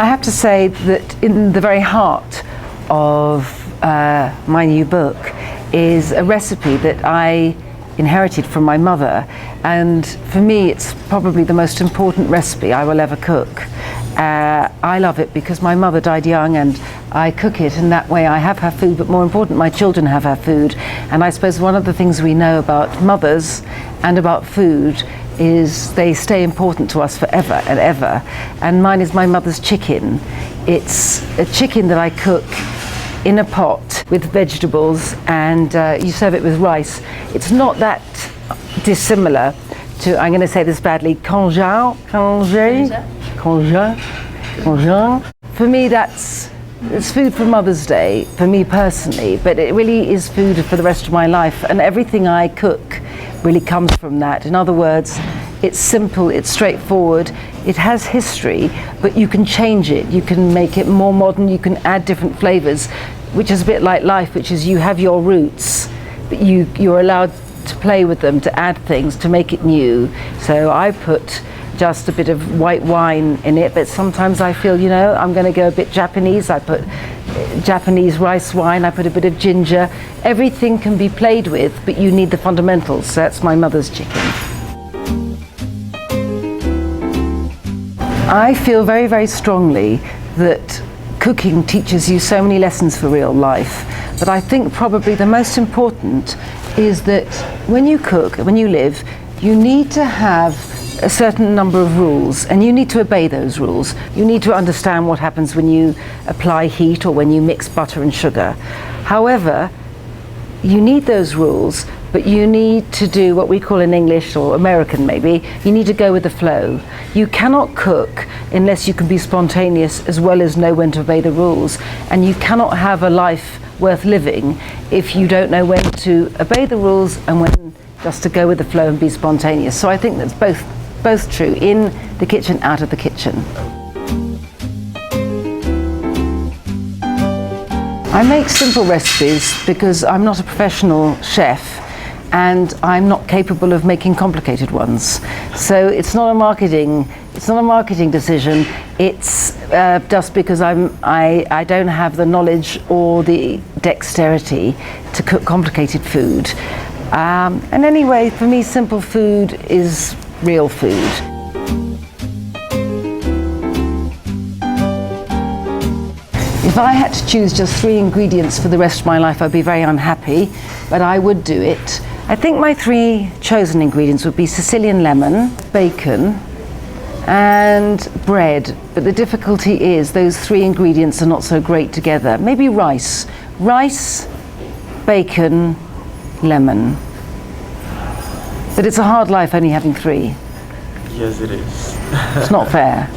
I have to say that in the very heart of my new book is a recipe that I inherited from my mother, and for me it's probably the most important recipe I will ever cook. I love it because my mother died young and I cook it, and that way I have her food, but more important, my children have her food. And I suppose one of the things we know about mothers and about food is they stay important to us forever and ever. And mine is my mother's chicken. It's a chicken that I cook in a pot with vegetables, and you serve it with rice. It's not that dissimilar to, I'm going to say this badly, congé. For me, it's food for Mother's Day, for me personally, but it really is food for the rest of my life, and everything I cook really comes from that. In other words, it's simple, it's straightforward, it has history, but you can change it, you can make it more modern, you can add different flavors, which is a bit like life, which is you have your roots, but you're allowed to play with them, to add things, to make it new. So I put just a bit of white wine in it, but sometimes I feel, I'm going to go a bit Japanese. I put Japanese rice wine, I put a bit of ginger. Everything can be played with, but you need the fundamentals. So that's my mother's chicken. I feel very, very strongly that cooking teaches you so many lessons for real life, but I think probably the most important is that when you cook, when you live, you need to have a certain number of rules, and you need to obey those rules. You need to understand what happens when you apply heat or when you mix butter and sugar. However, you need those rules, but you need to do what we call in English, or American maybe, you need to go with the flow. You cannot cook unless you can be spontaneous as well as know when to obey the rules, and you cannot have a life worth living if you don't know when to obey the rules and when just to go with the flow and be spontaneous. So I think that's both true, in the kitchen, out of the kitchen. I make simple recipes because I'm not a professional chef and I'm not capable of making complicated ones. So it's not a marketing decision. It's just because I don't have the knowledge or the dexterity to cook complicated food. And anyway, for me, simple food is real food. If I had to choose just 3 ingredients for the rest of my life, I'd be very unhappy, but I would do it. I think my 3 chosen ingredients would be Sicilian lemon, bacon, and bread. But the difficulty is those 3 ingredients are not so great together. Maybe rice. Rice, bacon, lemon. But it's a hard life only having 3. Yes, it is. It's not fair.